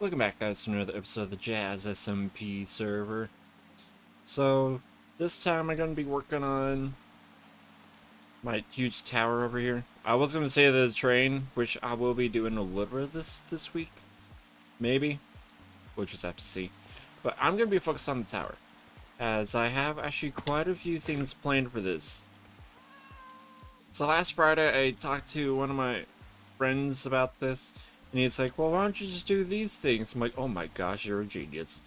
Welcome back, guys, to another episode of the Jazz SMP server. So, this time I'm going to be working on my huge tower over here. I was going to say the train, which I will be doing a little bit of this week. Maybe. We'll just have to see. But I'm going to be focused on the tower, as I have actually quite a few things planned for this. So last Friday, I talked to one of my friends about this, and he's like, well, why don't you just do these things? I'm like, oh my gosh, you're a genius.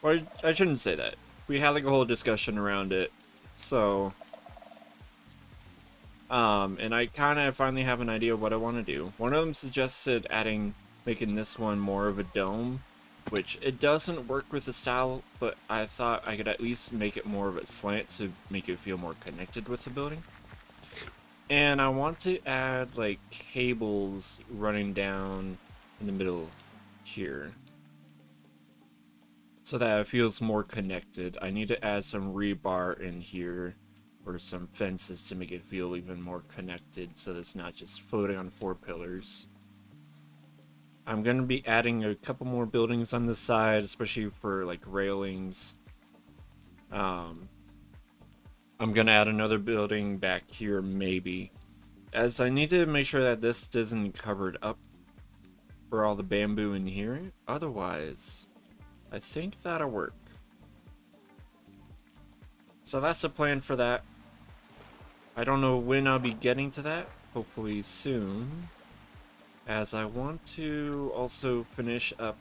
Well, I shouldn't say that. We had like a whole discussion around it. So, and I kind of finally have an idea of what I want to do. One of them suggested making this one more of a dome, which it doesn't work with the style, but I thought I could at least make it more of a slant to make it feel more connected with the building. And I want to add like cables running down in the middle here, so that it feels more connected. I need to add some rebar in here or some fences to make it feel even more connected, so that it's not just floating on 4 pillars. I'm going to be adding a couple more buildings on the side, especially for like railings. I'm going to add another building back here maybe, as I need to make sure that this doesn't cover it up for all the bamboo in here. Otherwise, I think that'll work. So that's the plan for that. I don't know when I'll be getting to that. Hopefully soon, as I want to also finish up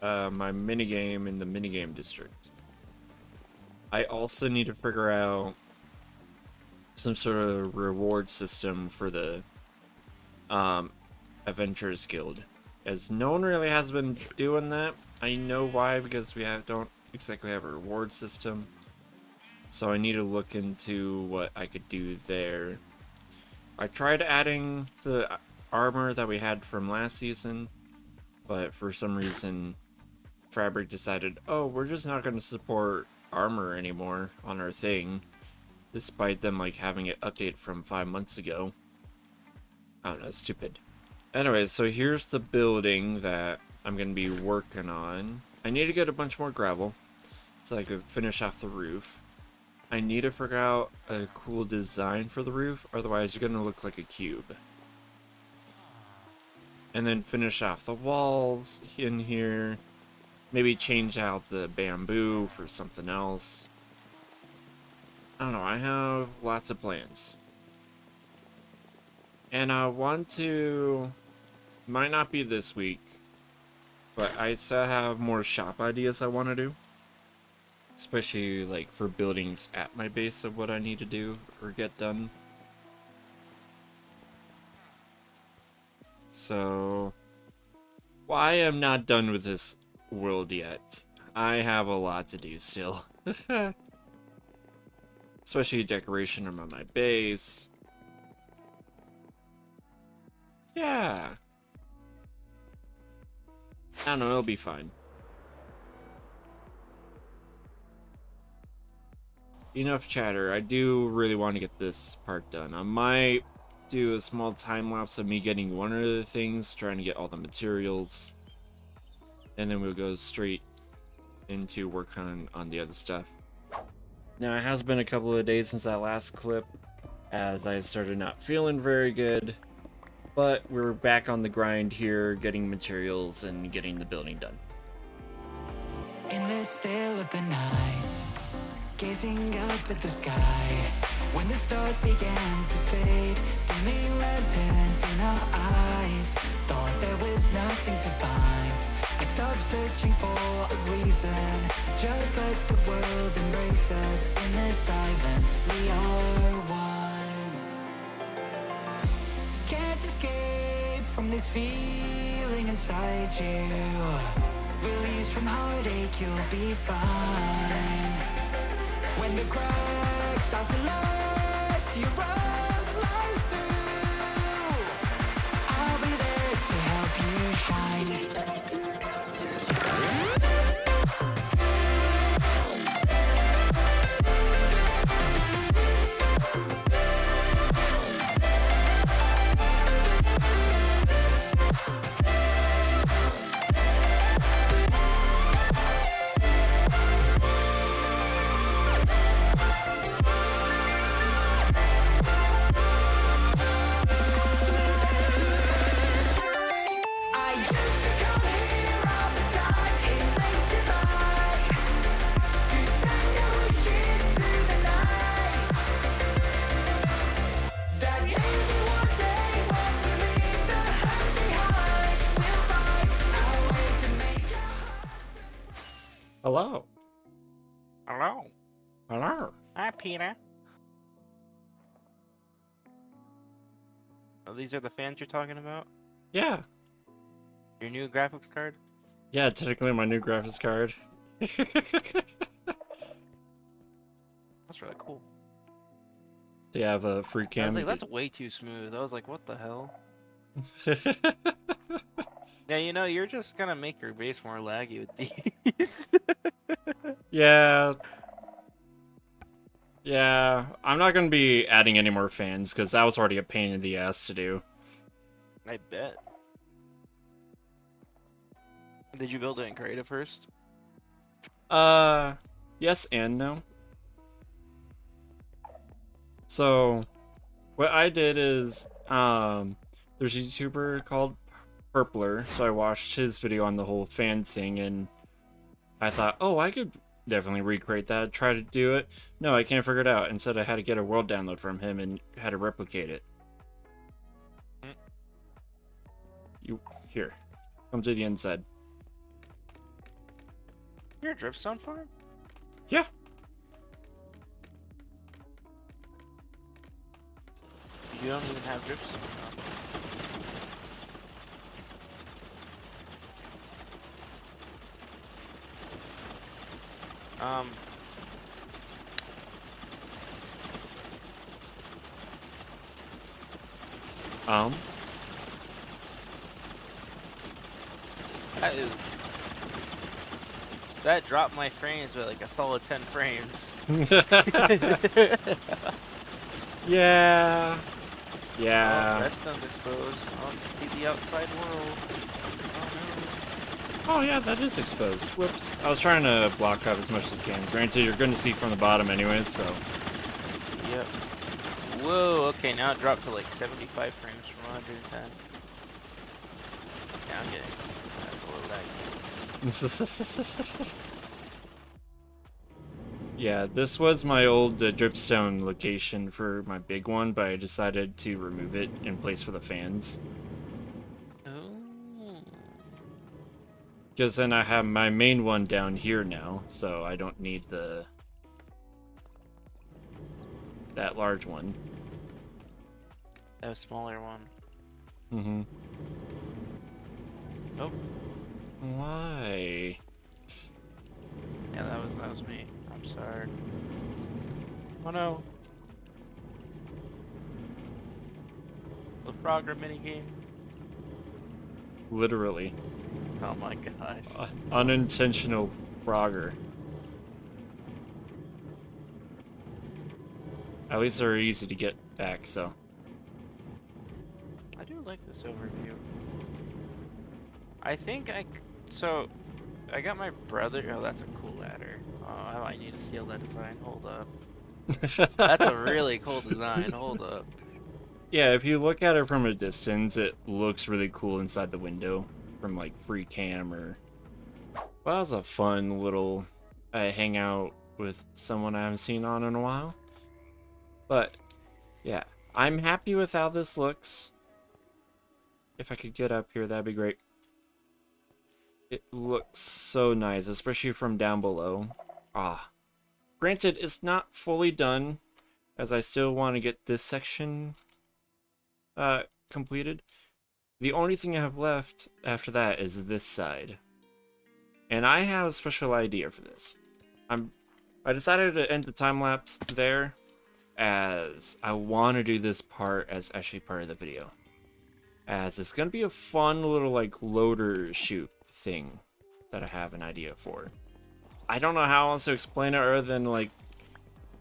my minigame in the minigame district. I also need to figure out some sort of reward system for the Adventurers Guild, as no one really has been doing that. I know why, because we don't exactly have a reward system. So I need to look into what I could do there. I tried adding the armor that we had from last season, but for some reason Fabric decided, oh, we're just not going to support armor anymore on our thing, despite them like having it updated from 5 months ago. I don't know, stupid. Anyway, so here's the building that I'm going to be working on. I need to get a bunch more gravel so I could finish off the roof. I need to figure out a cool design for the roof, otherwise you're going to look like a cube. And then finish off the walls in here. Maybe change out the bamboo for something else. I don't know, I have lots of plans. And I want to... might not be this week, but I still have more shop ideas I want to do. Especially like for buildings at my base of what I need to do or get done. So... well, I am not done with this world yet. I have a lot to do still. Especially decoration around my base. Yeah. I don't know, it'll be fine. Enough chatter. I do really want to get this part done. I might do a small time lapse of me getting one of the things, trying to get all the materials. And then we'll go straight into work on the other stuff. Now, it has been a couple of days since that last clip, as I started not feeling very good. But we're back on the grind here, getting materials and getting the building done. In the still of the night, gazing up at the sky, when the stars began to fade, dimming lanterns in our eyes, thought there was nothing to find. I stopped searching for a reason, just let the world embrace us. In the silence we are one. Can't escape from this feeling inside you. Release from heartache, you'll be fine. When the cracks start to let you run right through, I'll be there to help you shine. Hello. Hello. Hello. Hi, Peter. Oh, these are the fans you're talking about? Yeah. Your new graphics card? Yeah, technically my new graphics card. That's really cool. Do you have a free I was cam? like, that's way too smooth. I was like, what the hell? Yeah, you know, you're just gonna make your base more laggy with these. Yeah. Yeah. I'm not gonna be adding any more fans because that was already a pain in the ass to do. I bet. Did you build it in creative first? Yes and no. So, what I did is, there's a YouTuber called Purpler, so I watched his video on the whole fan thing, and I thought, oh, I could definitely recreate that, try to do it. No, I can't figure it out. Instead, I had to get a world download from him and had to replicate it. Here, come to the inside. You're a dripstone farm? Yeah. You don't even have dripstone. That dropped my frames by like a solid 10 frames. Yeah. Yeah. Oh, redstone's exposed. Oh, you can see the outside world. Oh Oh yeah, that is exposed. Whoops. I was trying to block up as much as I can. Granted, you're going to see from the bottom anyways, so. no. Yep. Whoa, okay, now it dropped to like 75 frames from 110. Yeah, I'm getting. That's a little laggy. Yeah, this was my old dripstone location for my big one, but I decided to remove it in place for the fans. Oh. Because then I have my main one down here now, so I don't need that large one. That smaller one. Mm-hmm. Oh. Why? Yeah, that was me. I'm sorry. Oh no. The Frogger minigame. Literally. Oh my gosh. Unintentional Frogger. At least they're easy to get back, so. I do like this overview. I think so I got my brother. Oh, that's a cool ladder. Oh, I might need to steal that design. Hold up. That's a really cool design. Hold up. Yeah, if you look at it from a distance, it looks really cool inside the window from like free cam or. Well, that was a fun little hangout with someone I haven't seen on in a while. But yeah, I'm happy with how this looks. If I could get up here, that'd be great. It looks so nice, especially from down below. Granted, it's not fully done, as I still want to get this section completed. The only thing I have left after that is this side. And I have a special idea for this. I decided to end the time lapse there, as I want to do this part as actually part of the video. As it's gonna be a fun little like loader shoot thing that I have an idea for. I don't know how else to explain it other than like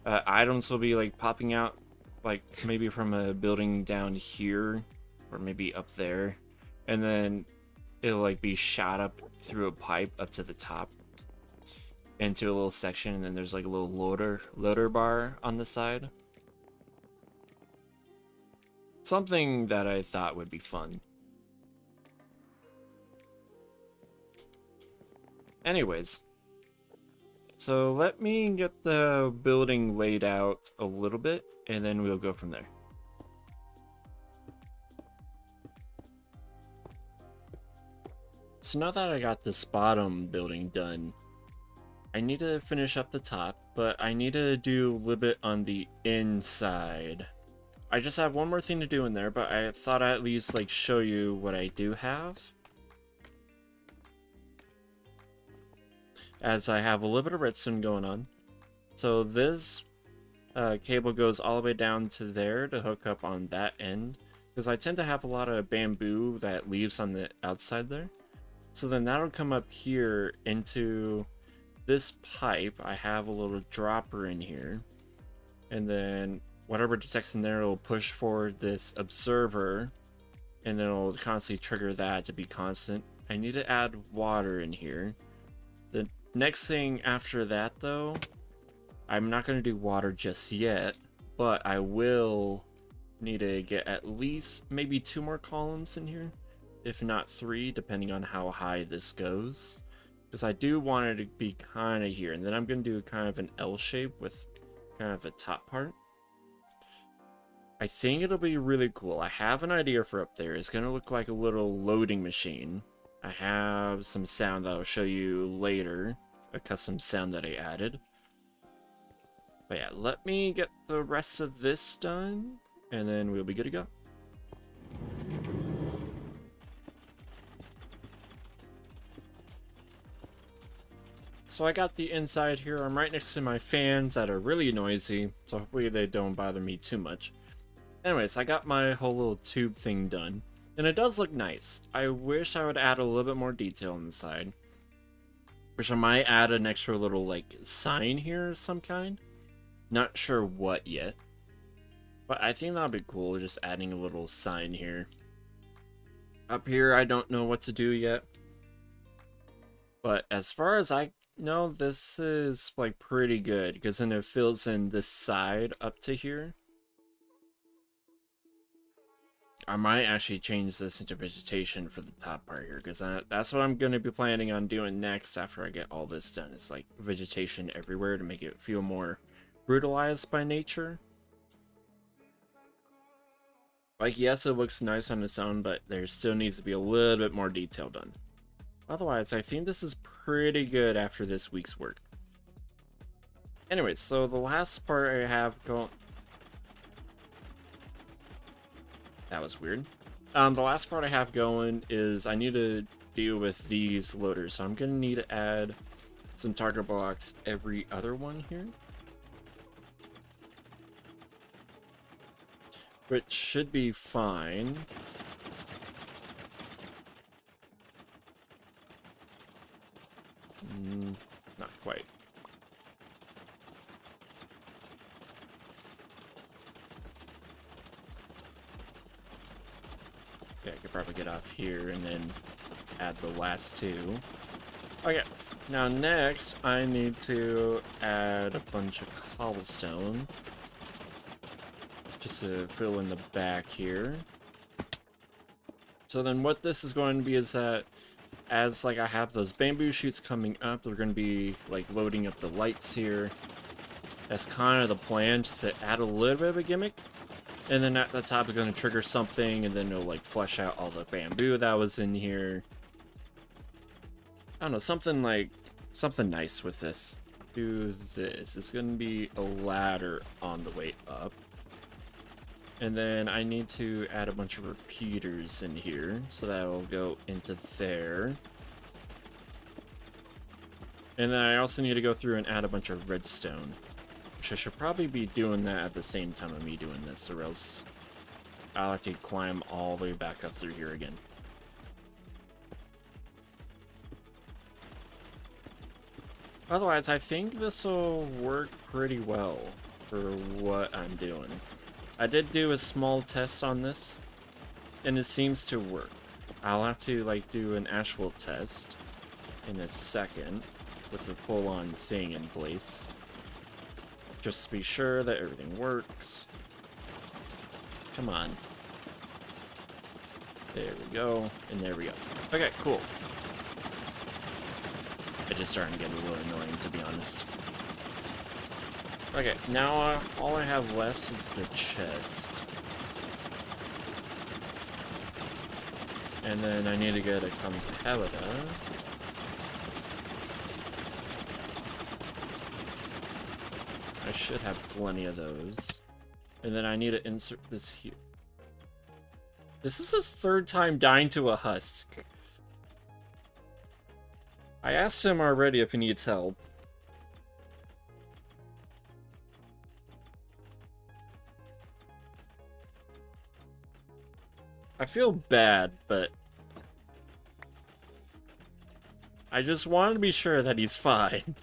items will be like popping out like maybe from a building down here or maybe up there, and then it'll like be shot up through a pipe up to the top into a little section, and then there's like a little loader bar on the side. Something that I thought would be fun. Anyways, so let me get the building laid out a little bit, and then we'll go from there. So now that I got this bottom building done, I need to finish up the top, but I need to do a little bit on the inside. I just have one more thing to do in there, but I thought I'd at least like show you what I do have. As I have a little bit of redstone going on. So this cable goes all the way down to there to hook up on that end. Because I tend to have a lot of bamboo that leaves on the outside there. So then that'll come up here into this pipe. I have a little dropper in here. And then whatever detects in there will push forward this observer. And then it'll constantly trigger that to be constant. I need to add water in here. The next thing after that though, I'm not going to do water just yet. But I will need to get at least maybe 2 more columns in here. If not 3, depending on how high this goes. Because I do want it to be kind of here. And then I'm going to do kind of an L shape with kind of a top part. I think it'll be really cool. I have an idea for up there. It's going to look like a little loading machine. I have some sound that I'll show you later. A custom sound that I added. But yeah, let me get the rest of this done. And then we'll be good to go. So I got the inside here. I'm right next to my fans that are really noisy. So hopefully they don't bother me too much. Anyways, I got my whole little tube thing done. And it does look nice. I wish I would add a little bit more detail on the side. Which I might add an extra little like sign here of some kind. Not sure what yet. But I think that'd be cool, just adding a little sign here. Up here, I don't know what to do yet. But as far as I know, this is like pretty good. Because then it fills in this side up to here. I might actually change this into vegetation for the top part here. Because that's what I'm going to be planning on doing next after I get all this done. It's like vegetation everywhere to make it feel more brutalized by nature. Like, yes, it looks nice on its own, but there still needs to be a little bit more detail done. Otherwise, I think this is pretty good after this week's work. Anyways, so the last part I have going... That was weird. The last part I have going is I need to deal with these loaders. So I'm going to need to add some target blocks every other one here. Which should be fine. Not quite. Okay, I could probably get off here and then add the last 2. Okay, now next I need to add a bunch of cobblestone. Just to fill in the back here. So then what this is going to be is that as like I have those bamboo shoots coming up, they're going to be like loading up the lights here. That's kind of the plan, just to add a little bit of a gimmick. And then at the top, it's going to trigger something, and then it'll like flush out all the bamboo that was in here. I don't know, something nice with this. Do this. It's going to be a ladder on the way up. And then I need to add a bunch of repeaters in here, so that will go into there. And then I also need to go through and add a bunch of redstone. Which I should probably be doing that at the same time of me doing this, or else I'll have to climb all the way back up through here again. Otherwise, I think this will work pretty well for what I'm doing. I did do a small test on this, and it seems to work. I'll have to like do an actual test in a second with a full-on thing in place. Just to be sure that everything works. Come on. There we go, and there we go. Okay, cool. It's just starting to get a little annoying, to be honest. Okay, now all I have left is the chest. And then I need to get a competitor. I should have plenty of those. And then I need to insert this here. This is his 3rd time dying to a husk. I asked him already if he needs help. I feel bad, but I just want to be sure that he's fine.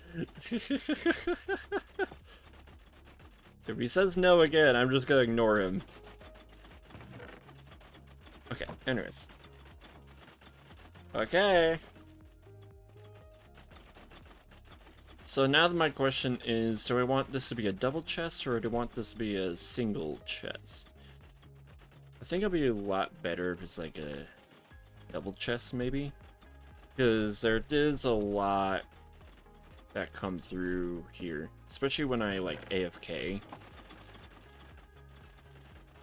If he says no again, I'm just gonna ignore him. Okay, anyways. Okay. So now my question is, do I want this to be a double chest or do I want this to be a single chest? I think it'll be a lot better if it's like a double chest maybe. Because there is a lot that come through here. Especially when I like AFK.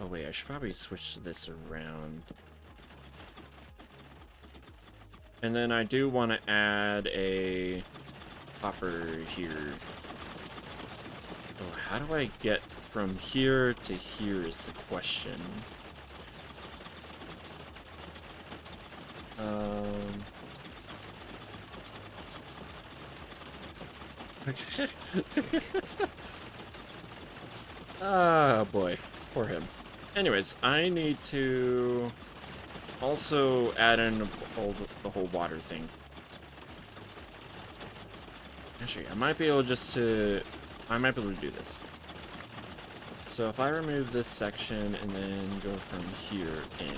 Oh wait, I should probably switch this around. And then I do want to add a hopper here. Oh, how do I get from here to here is the question. Ah, boy. Poor him. Anyways, I need to also add in the whole water thing. Actually, I might be able I might be able to do this. So if I remove this section and then go from here in.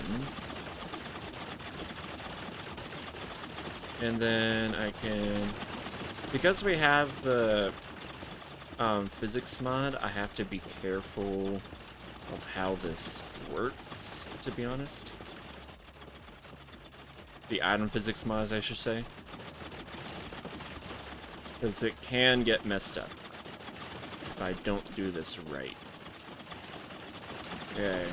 And then I can, because we have the physics mod, I have to be careful of how this works, to be honest. The item physics mods, I should say. Because it can get messed up if I don't do this right. Okay.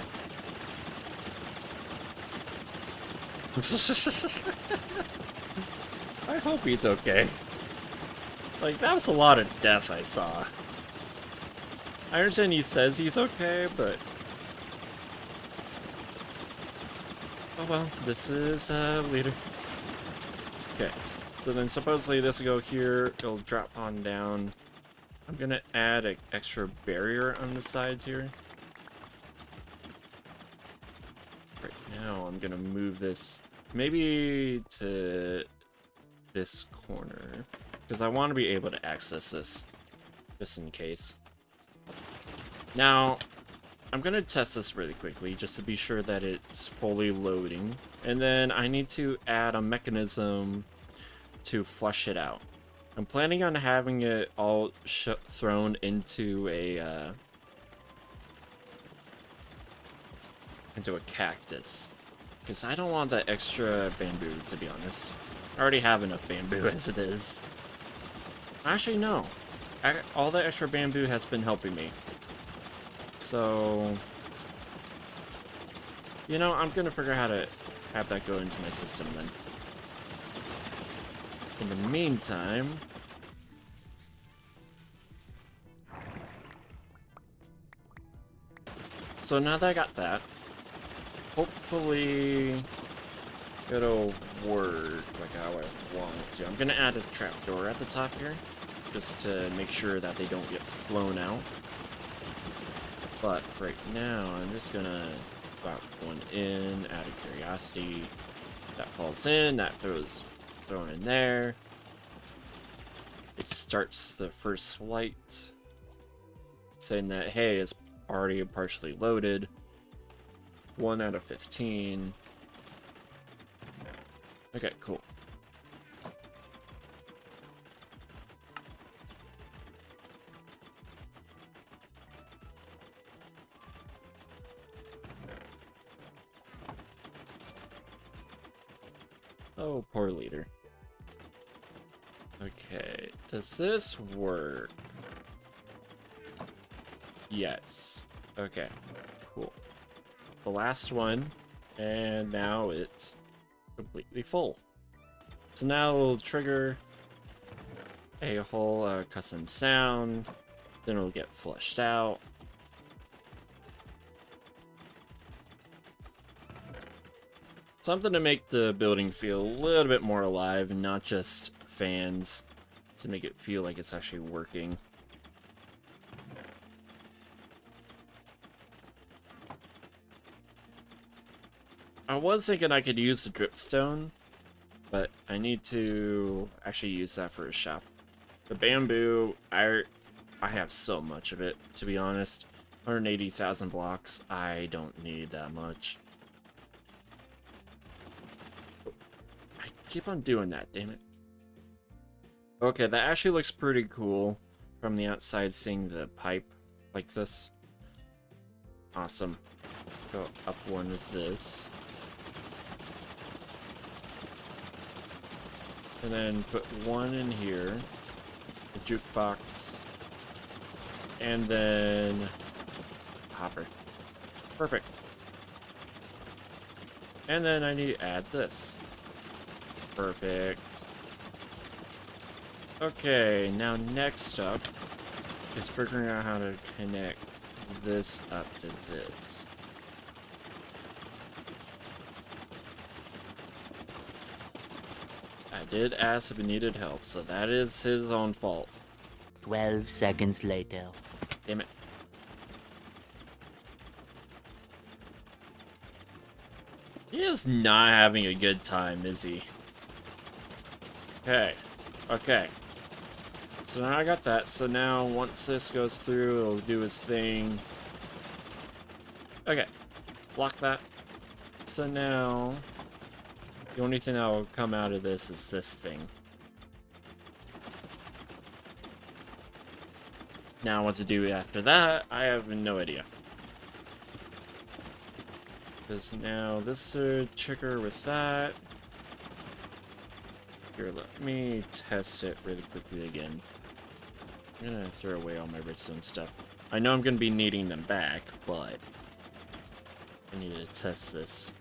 I hope he's okay. Like, that was a lot of death I saw. I understand he says he's okay, but... Oh well, this is, leader. Okay, so then supposedly this will go here, it'll drop on down. I'm gonna add an extra barrier on the sides here. Right now, I'm gonna move this maybe to this corner, because I want to be able to access this, just in case. Now, I'm going to test this really quickly, just to be sure that it's fully loading. And then I need to add a mechanism to flush it out. I'm planning on having it all thrown into a cactus. Because I don't want that extra bamboo, to be honest. I already have enough bamboo as it is. Actually, no. All the extra bamboo has been helping me. So, you know, I'm gonna figure out how to have that go into my system then. In the meantime, so now that I got that, hopefully it'll work like how I want it to. I'm gonna add a trapdoor at the top here, just to make sure that they don't get flown out. But right now, I'm just gonna drop one in, out of curiosity. That falls in, that thrown in there. It starts the first flight, saying that, hey, it's already partially loaded. 1 out of 15. Okay, cool. Oh, poor leader. Okay, does this work? Yes. Okay, cool. The last one, and now it's completely full. So now it'll trigger a whole custom sound, Then it'll get flushed out. Something to make the building feel a little bit more alive and not just fans, to make it feel like it's actually working. I was thinking I could use the dripstone, but I need to actually use that for a shop. The bamboo, I have so much of it, to be honest. 180,000 blocks, I don't need that much. I keep on doing that, damn it. Okay, that actually looks pretty cool from the outside, seeing the pipe like this. Awesome. Go up one with this. And then put one in here, the jukebox, and then hopper. Perfect. And then I need to add this. Perfect. Okay, now next up is figuring out how to connect this up to this. I did ask if he needed help, so that is his own fault. 12 seconds later. Damn it. He is not having a good time, is he? Okay. Okay. So now I got that. So now once this goes through, it'll do its thing. Okay. Block that. So now the only thing that will come out of this is this thing. Now what to do after that, I have no idea. Because now this trigger with that. Here, let me test it really quickly again. I'm gonna throw away all my redstone stuff. I know I'm gonna be needing them back, but I need to test this.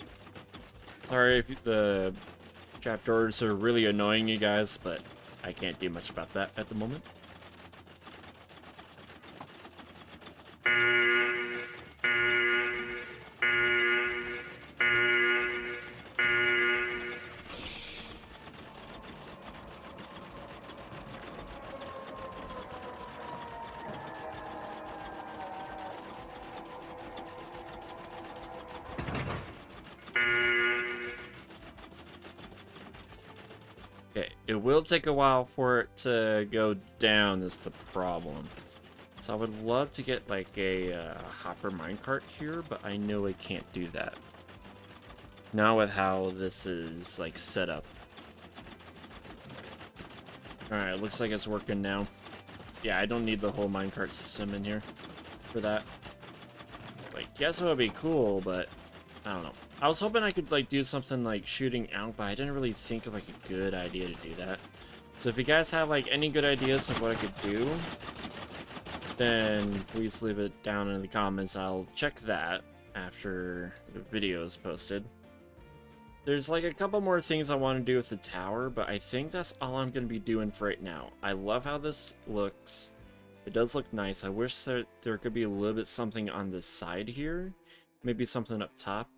Sorry if the trapdoors are really annoying you guys, but I can't do much about that at the moment. Okay, it will take a while for it to go down is the problem. So I would love to get like a hopper minecart here, but I know I can't do that. Not with how this is like set up. Alright, looks like it's working now. Yeah, I don't need the whole minecart system in here for that. Like, yes, it would be cool, but I don't know. I was hoping I could like do something like shooting out, but I didn't really think of like a good idea to do that. So if you guys have like any good ideas of what I could do, then please leave it down in the comments. I'll check that after the video is posted. There's like a couple more things I want to do with the tower, but I think that's all I'm going to be doing for right now. I love how this looks. It does look nice. I wish that there could be a little bit something on the side here. Maybe something up top.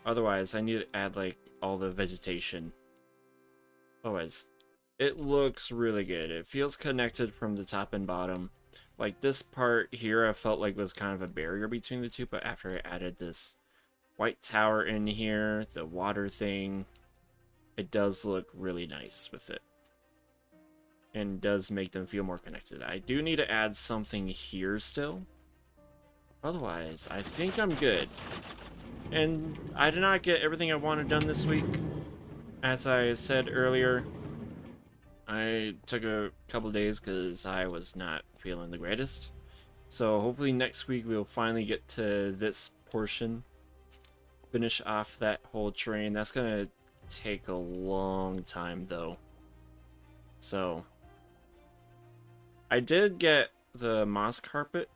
Otherwise, I need to add like all the vegetation. Otherwise, it looks really good. It feels connected from the top and bottom. Like this part here, I felt like was kind of a barrier between the two, but after I added this white tower in here, the water thing, it does look really nice with it. And does make them feel more connected. I do need to add something here still. Otherwise, I think I'm good. And I did not get everything I wanted done this week. As I said earlier, I took a couple days because I was not feeling the greatest. So hopefully next week we'll finally get to this portion. Finish off that whole train. That's gonna take a long time though. So I did get the moss carpet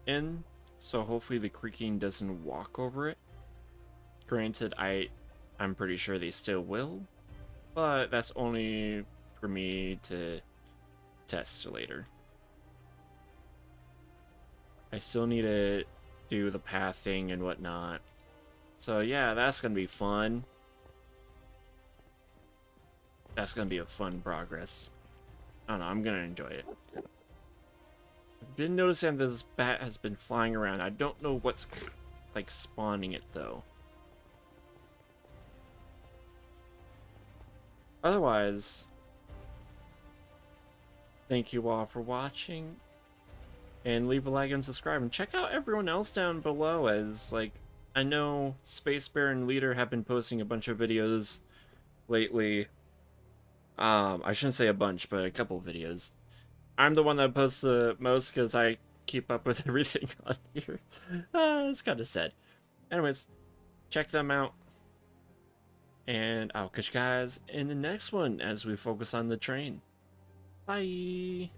in, so hopefully the creaking doesn't walk over it. Granted, I'm pretty sure they still will, but that's only for me to test later. I still need to do the pathing and whatnot. So yeah, that's gonna be fun. That's gonna be a fun progress. I don't know, I'm gonna enjoy it. I've been noticing this bat has been flying around. I don't know what's like spawning it though. Otherwise, thank you all for watching, and leave a like and subscribe, and check out everyone else down below, as like I know Space Bear and Leader have been posting a bunch of videos lately. I shouldn't say a bunch, but a couple of videos. I'm the one that posts the most because I keep up with everything on here. It's kind of sad. Anyways, check them out. And I'll catch you guys in the next one as we focus on the train. Bye!